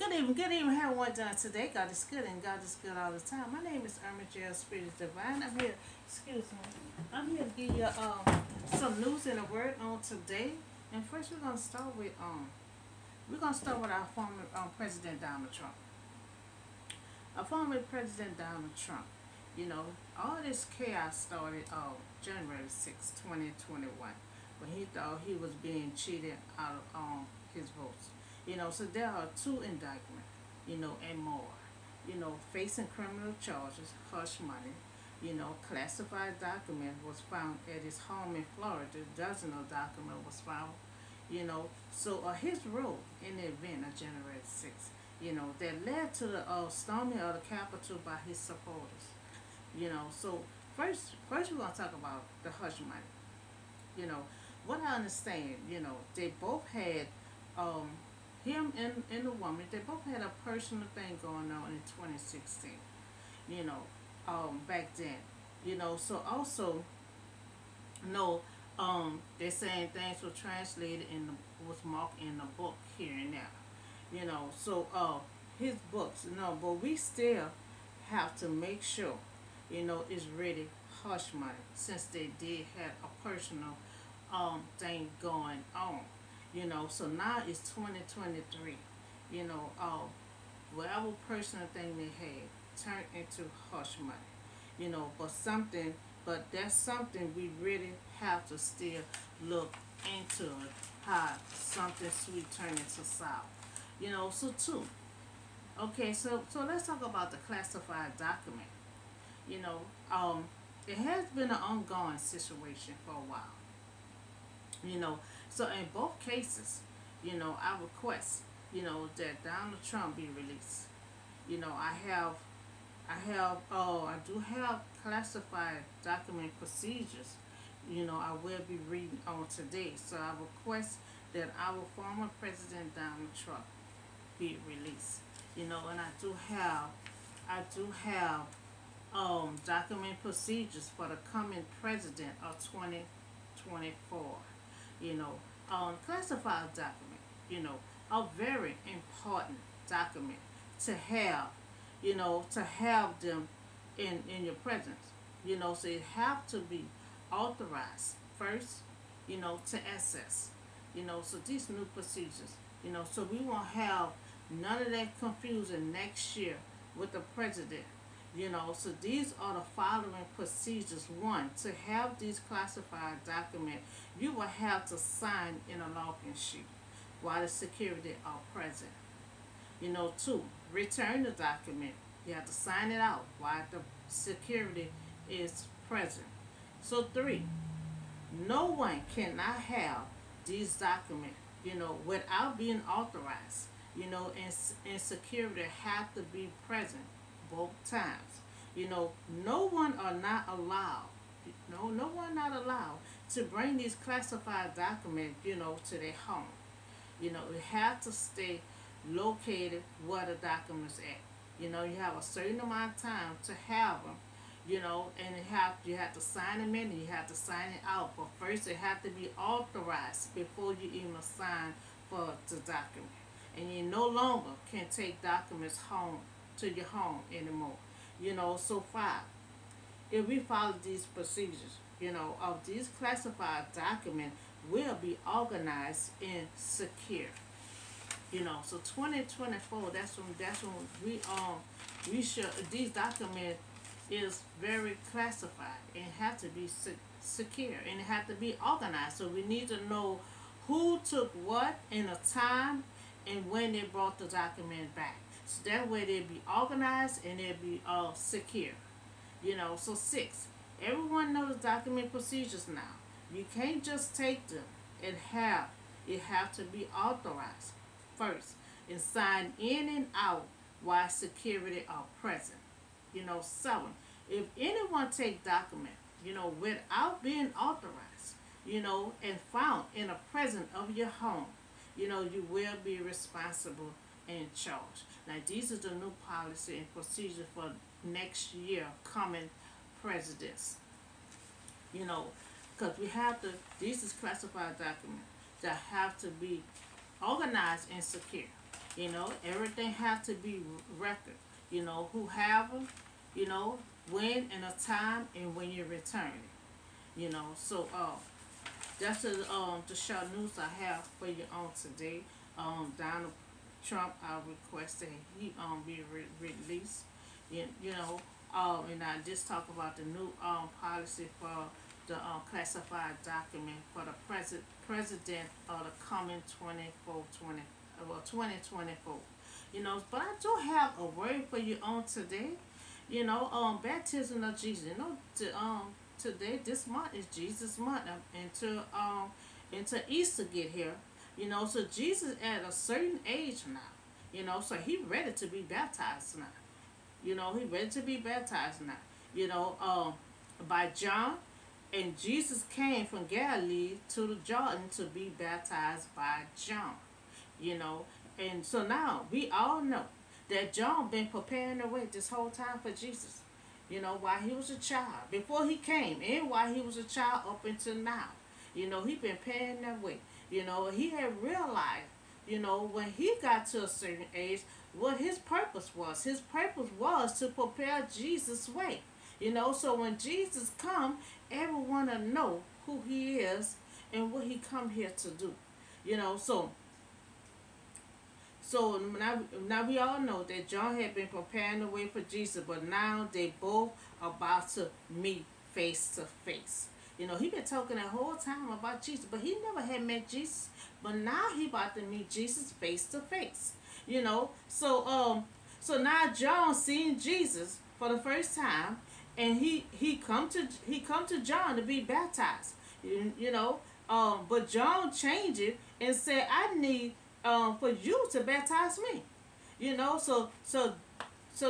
good evening. How one done today? God is good and God is good all the time. My name is Irma J. Spirit is Divine. I'm here, excuse me. I'm here to give you some news and a word on today. And first we're gonna start with our former President Donald Trump. Our former President Donald Trump. You know, all this chaos started January 6, 2021, when he thought he was being cheated out of his votes. So there are two indictments, and more. Facing criminal charges, hush money. Classified document was found at his home in Florida. Dozen of document was found. His role in the event of January 6th, that led to the storming of the Capitol by his supporters. So first we're gonna talk about the hush money. What I understand, they both had um, him and the woman. They both had a personal thing going on in 2016. Back then. So also, they're saying things were translated was marked in the book here and there. His books, but we still have to make sure, it's really hush money, since they did have a personal thing going on. So now it's 2023. Whatever personal thing they had turned into hush money. But that's something we really have to still look into it, how something sweet turned into sour. So too. Okay, so let's talk about the classified document. You know, it has been an ongoing situation for a while. So in both cases, I request, that Donald Trump be released. I do have classified document procedures. I will be reading on today. So I request that our former President Donald Trump be released. And I do have document procedures for the coming president of 2024. Classified document, a very important document to have, to have them in your presence. So it have to be authorized first, to access. So these new procedures, so we won't have none of that confusion next year with the president. So these are the following procedures. One, to have these classified documents, you will have to sign in a locking sheet while the security are present. Two, return the document. You have to sign it out while the security is present. So three, no one cannot have these documents, without being authorized. And security have to be present both times. No one are not allowed. No one not allowed to bring these classified documents, to their home. It have to stay located where the documents at. You have a certain amount of time to have them. And you have to sign them in and you have to sign it out. But first, it have to be authorized before you even sign for the document. And you no longer can take documents home to your home anymore. So five, if we follow these procedures, of these classified documents will be organized and secure. So 2024, that's when we should, these documents is very classified and have to be secure and it have to be organized. So we need to know who took what in a time and when they brought the document back. So that way they'll be organized and they'll be secure. So six, everyone knows document procedures now. You can't just take them and it have to be authorized first and signed in and out while security are present. Seven, if anyone take document, without being authorized, and found in the presence of your home, you will be responsible and charged. Now, these are the new policy and procedure for next year coming presidents. Because we have to, these is classified documents that have to be organized and secure. You know, everything has to be record. You know, who have them, you know, when and a time and when you return it. You know, so that's the short news I have for you on today. Donald Trump requested he be released. You know, and I just talk about the new policy for the classified document for the president of the coming 2024. You know, but I do have a word for you on today. You know, baptism of Jesus. You know, today this month is Jesus month, until Easter get here. You know, so Jesus at a certain age now. You know, so he ready to be baptized now. You know, he ready to be baptized now. You know, by John, and Jesus came from Galilee to the Jordan to be baptized by John. You know, and so now we all know that John been preparing the way this whole time for Jesus. You know, while he was a child, before he came, and while he was a child up until now. You know, he been preparing that way. You know, he had realized, you know, when he got to a certain age, what his purpose was. His purpose was to prepare Jesus' way. You know, so when Jesus come, everyone will know who he is and what he come here to do. You know, so now we all know that John had been preparing the way for Jesus, but now they both about to meet face to face. You know, he been talking that whole time about Jesus, but he never had met Jesus. But now he about to meet Jesus face to face. You know, so now John seen Jesus for the first time, and he come to John to be baptized. You know, but John changed it and said, "I need for you to baptize me." You know, so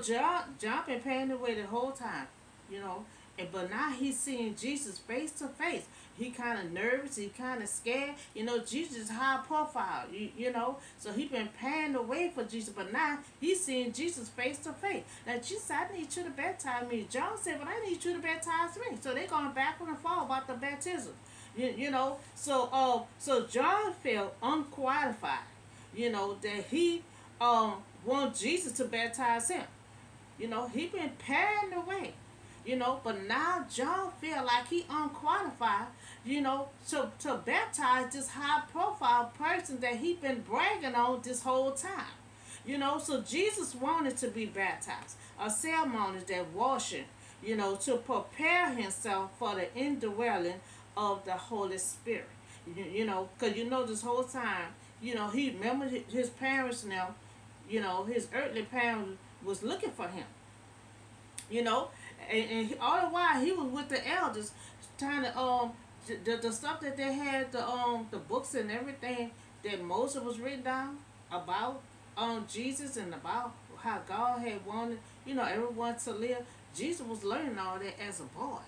John been paying the way the whole time. You know, but now he's seeing Jesus face to face. He kind of nervous. He kind of scared. You know, Jesus is high profile. You know, so he been paying the way for Jesus. But now he's seeing Jesus face to face. Now Jesus said, "I need you to baptize me." John said, "But I need you to baptize me." So they're going back and forth about the baptism. You know, so John felt unqualified. You know that he want Jesus to baptize him. You know, he been paying the way. You know, but now John feel like he unqualified, you know, to baptize this high profile person that he been bragging on this whole time. You know, so Jesus wanted to be baptized. A ceremony that washing, you know, to prepare himself for the indwelling of the Holy Spirit. You know, because you know this whole time, you know, he remember his parents now, you know, his earthly parents was looking for him. You know, all the while he was with the elders trying to the stuff that they had, the books and everything that Moses was written down about Jesus and about how God had wanted, you know, everyone to live. Jesus was learning all that as a boy.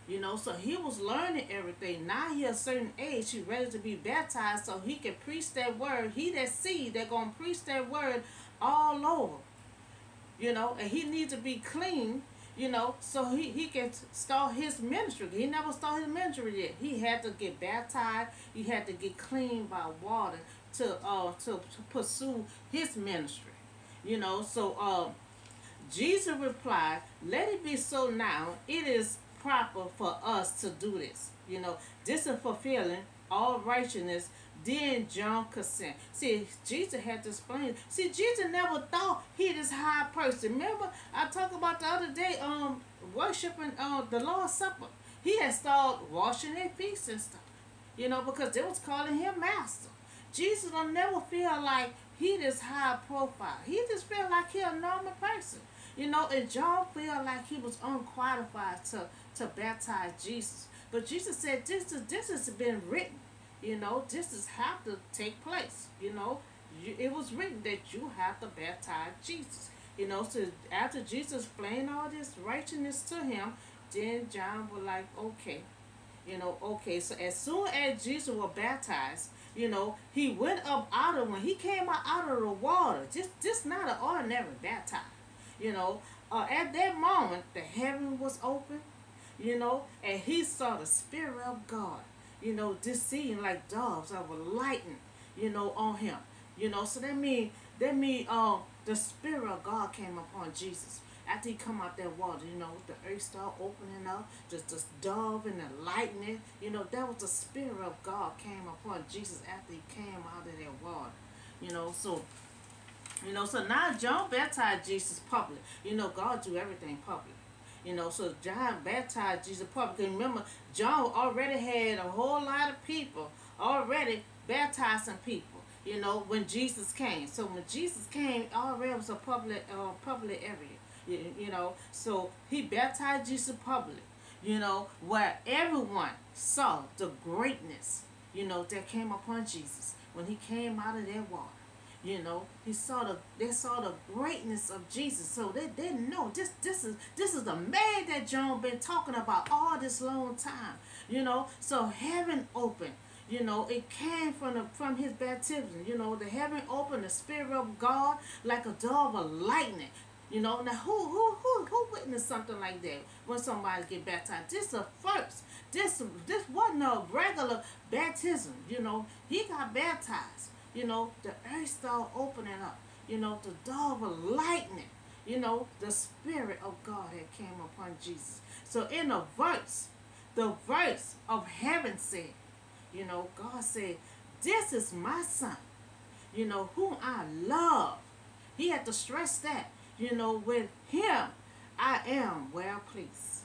You know, so he was learning everything. Now he a certain age, he ready to be baptized so he can preach that word. He that seed that gonna preach that word all over. You know, and he needs to be clean, you know, so he can start his ministry. He never started his ministry yet. He had to get baptized. He had to get clean by water to pursue his ministry. You know, so Jesus replied, "Let it be so now. It is proper for us to do this." You know, this is fulfilling all righteousness. Then John consent. See, Jesus had to explain. See, Jesus never thought he this high person. Remember, I talked about the other day, worshiping the Lord's Supper. He had started washing their feet and stuff. You know, because they was calling him master. Jesus don't never feel like he this high profile. He just feel like he a normal person. You know, and John feel like he was unqualified to baptize Jesus. But Jesus said, this has been written. You know, this is have to take place. You know, it was written that you have to baptize Jesus. You know, so after Jesus explained all this righteousness to him, then John was like, okay. You know, okay. So as soon as Jesus was baptized, you know, he went up out of when he came out of the water. Just not an ordinary baptize. You know, at that moment, the heaven was open. You know, and he saw the Spirit of God, you know, descending like doves that were lighting, you know, on him. So the Spirit of God came upon Jesus. After he come out that water, the earth started opening up, just this dove and the lightning, that was the Spirit of God came upon Jesus after he came out of that water. You know, so so now John baptized Jesus public. God do everything public. So John baptized Jesus public. And remember, John already had a whole lot of people already baptizing people. When Jesus came. So when Jesus came, already was a public area. So he baptized Jesus public. Where everyone saw the greatness. That came upon Jesus when he came out of that water. They saw the greatness of Jesus. So they didn't know this is the man that John been talking about all this long time. So heaven opened. It came from his baptism. The heaven opened, the Spirit of God like a dove of lightning. Now who witnessed something like that when somebody get baptized? This is the first. This wasn't a regular baptism. He got baptized. The earth started opening up. The dove of lightning. The Spirit of God had came upon Jesus. So in the verse of heaven said, God said, this is my son, whom I love. He had to stress that, with him I am well pleased.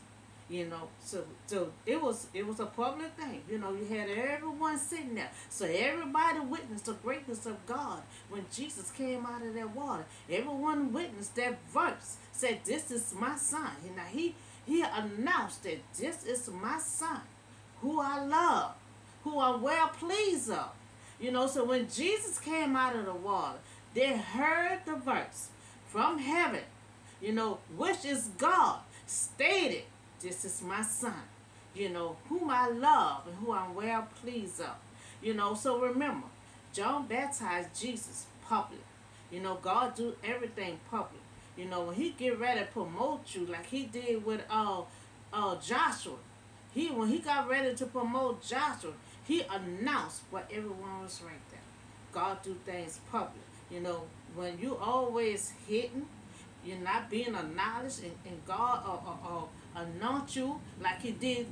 So it was a public thing. You had everyone sitting there. So everybody witnessed the greatness of God when Jesus came out of that water. Everyone witnessed that verse. Said, this is my son. Now he announced that this is my son, who I love, who I'm well pleased of. So when Jesus came out of the water, they heard the verse from heaven, which is God, stated, this is my son, whom I love and who I'm well pleased of. So remember, John baptized Jesus public. God do everything public. When he get ready to promote you like he did with Joshua, when he got ready to promote Joshua, he announced what everyone was right there. God do things public. When you always hidden, you're not being acknowledged, and God anoint you like he did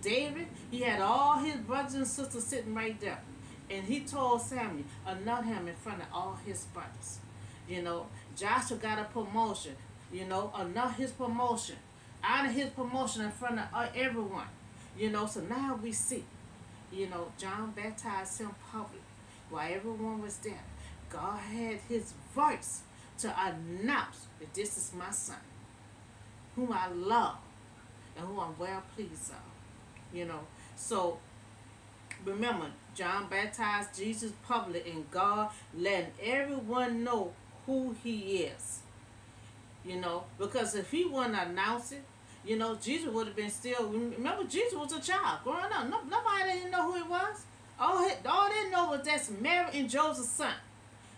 David. He had all his brothers and sisters sitting right there. And he told Samuel, anoint him in front of all his brothers. Joshua got a promotion. Anoint his promotion. Honor his promotion in front of everyone. So now we see, John baptized him public while everyone was there. God had his voice to announce that this is my son, whom I love and who I'm well pleased of. So remember, John baptized Jesus public, and God letting everyone know who he is. Because if he wouldn't announce it, Jesus would have been still. Remember, Jesus was a child growing up. Nobody didn't know who he was. All they know was that's Mary and Joseph's son,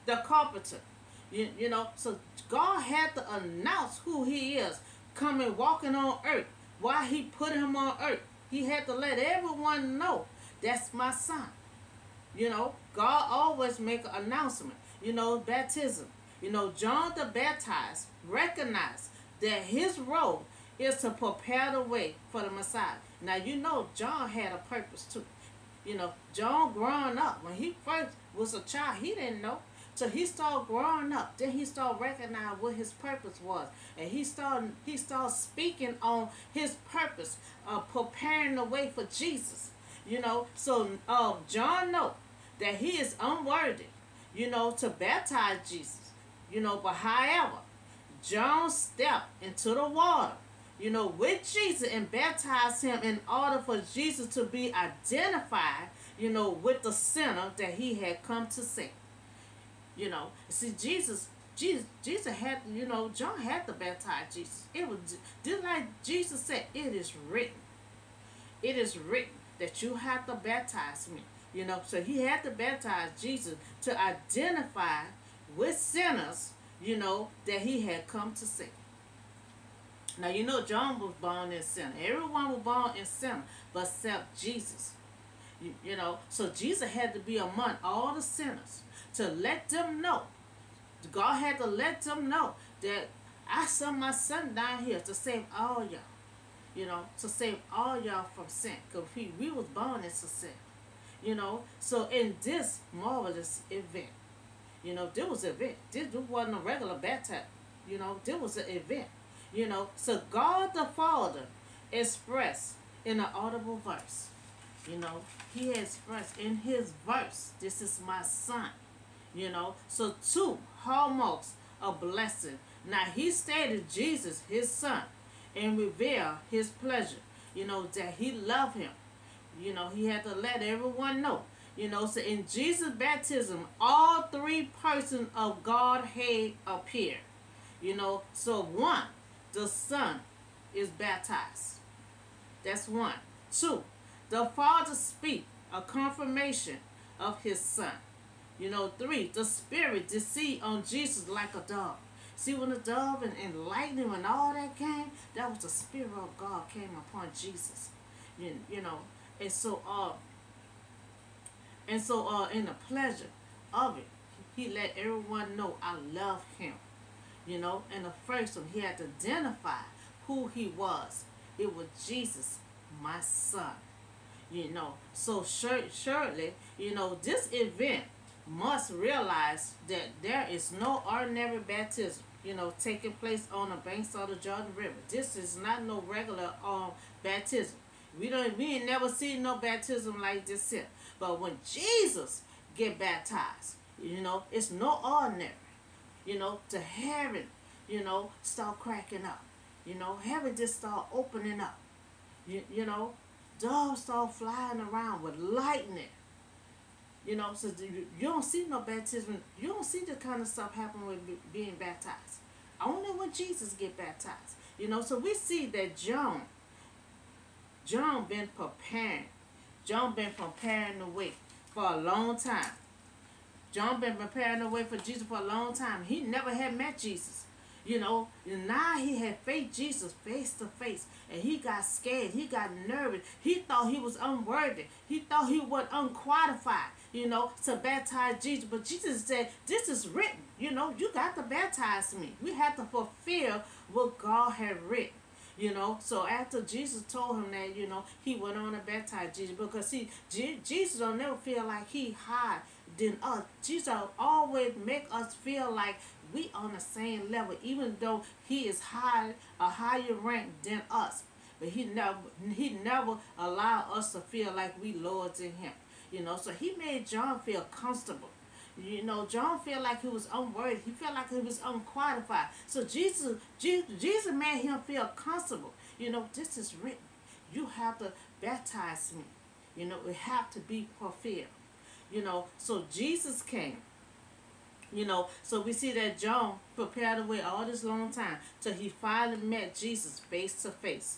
the carpenter. So God had to announce who he is, coming, walking on earth. Why he put him on earth. He had to let everyone know, that's my son. God always make an announcement. Baptism. John the Baptist recognized that his role is to prepare the way for the Messiah. Now, John had a purpose too. John growing up, when he first was a child, he didn't know. So he started growing up. Then he started recognizing what his purpose was. And he started speaking on his purpose, preparing the way for Jesus. So John know that he is unworthy, to baptize Jesus. But however, John stepped into the water, with Jesus and baptized him in order for Jesus to be identified, with the sinner that he had come to save. See, Jesus had, John had to baptize Jesus. It was just like Jesus said, it is written. It is written that you have to baptize me. So he had to baptize Jesus to identify with sinners, that he had come to save. Now, John was born in sin. Everyone was born in sin, but except Jesus. So Jesus had to be among all the sinners to let them know. God had to let them know that I sent my son down here to save all y'all. To save all y'all from sin. Because we was born into sin. So in this marvelous event, there was an event. This wasn't a regular baptism. There was an event. So God the Father expressed in an audible verse. He expressed in his verse, this is my son. So two hallmarks of blessing. Now he stated Jesus, his son, and revealed his pleasure, that he loved him. He had to let everyone know. So in Jesus' baptism, all three persons of Godhead appear. So one, the Son is baptized. That's one. Two, the Father speak a confirmation of his Son. Three, the Spirit descend on Jesus like a dove. See, when the dove and lightning and all that came, that was the Spirit of God came upon Jesus. And so in the pleasure of it, he let everyone know I love him. And the first one, he had to identify who he was. It was Jesus, my son. So surely, this event must realize that there is no ordinary baptism, taking place on the banks of the Jordan River. This is not no regular baptism. We ain't never seen no baptism like this here. But when Jesus get baptized, it's no ordinary. To heaven, start cracking up. Heaven just start opening up. Doves start flying around with lightning. So you don't see no baptism. You don't see the kind of stuff happen with being baptized. Only when Jesus get baptized. So we see that John been preparing. John been preparing the way for a long time. John been preparing the way for Jesus for a long time. He never had met Jesus. And now he had faced Jesus face to face. And he got scared. He got nervous. He thought he was unworthy. He thought he was unqualified, to baptize Jesus. But Jesus said, this is written. You got to baptize me. We have to fulfill what God had written. So after Jesus told him that, he went on to baptize Jesus. Because see, Jesus don't never feel like he high than us. Jesus always make us feel like we on the same level, even though he is a higher rank than us. But he never allowed us to feel like we lower than him. So he made John feel comfortable. John felt like he was unworthy. He felt like he was unqualified. So Jesus made him feel comfortable. This is written. You have to baptize me. It have to be fulfilled. So Jesus came. So we see that John prepared the way all this long time till he finally met Jesus face to face.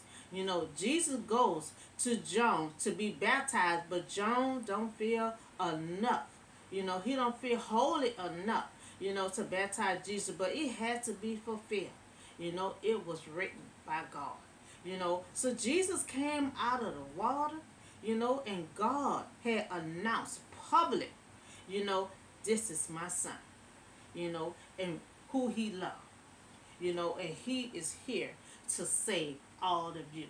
Jesus goes to John to be baptized, but John don't feel enough. He don't feel holy enough, to baptize Jesus, but it had to be fulfilled. It was written by God. So Jesus came out of the water, and God had announced public, this is my son, and who he loved, and he is here to save all of you.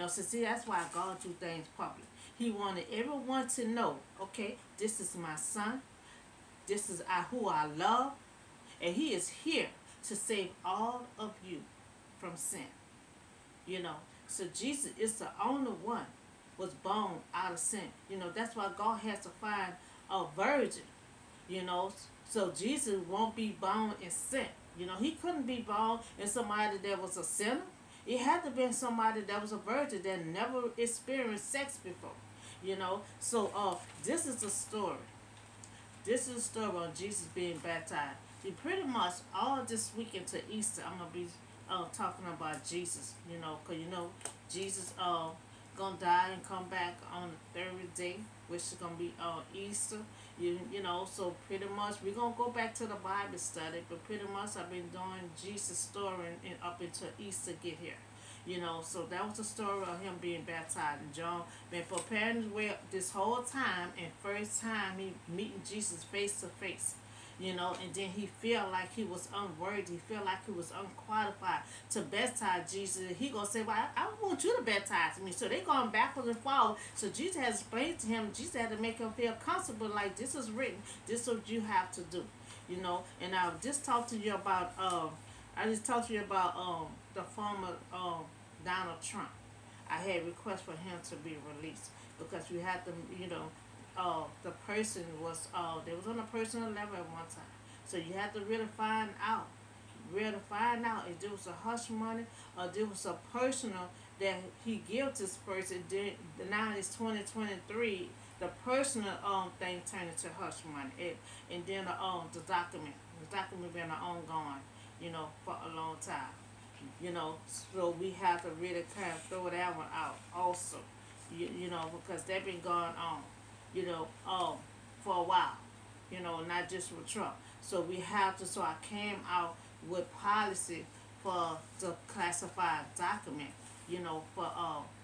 So see, that's why God do things public. He wanted everyone to know, okay, this is my son. This is who I love. And he is here to save all of you from sin. So Jesus is the only one was born out of sin. That's why God has to find a virgin. So Jesus won't be born in sin. He couldn't be born in somebody that was a sinner. It had to be somebody that was a virgin that never experienced sex before. So this is the story. This is the story on Jesus being baptized. Pretty much all this week into Easter, I'm gonna be talking about Jesus. Because Jesus gonna die and come back on the third day, which is gonna be Easter. So pretty much we're gonna go back to the Bible study, but pretty much I've been doing Jesus' story and up until Easter get here. You know, so that was the story of him being baptized. And John been preparing his way this whole time, and first time he meeting Jesus face to face. You know, and then he felt like he was unworthy. He felt like he was unqualified to baptize Jesus. He gonna say, "Well, I want you to baptize me." So they going backwards and forward. So Jesus has explained to him. Jesus had to make him feel comfortable. Like, this is written. This is what you have to do. You know, and I just talked to you about. I just talked to you about the former Donald Trump. I had requests for him to be released because we had to, you know, the person was they was on a personal level at one time. So you had to really find out if there was a hush money or there was a personal that he gives this person. Then now it's 2023. The personal thing turned into hush money, and then the document been ongoing, you know, for a long time. You know, so we have to really kind of throw that one out also. You know, because they've been going on, you know, for a while, you know, not just with Trump. So we have to, so I came out with policy for the classified document, you know, for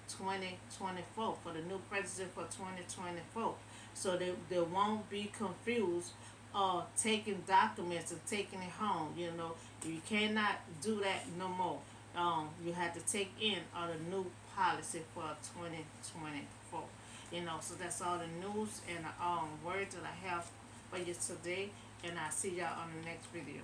2024, for the new president for 2024. So they won't be confused taking documents and taking it home. You know, you cannot do that no more. You have to take in the new policy for 2024. You know, so that's all the news and words that I have for you today. And I'll see y'all on the next video.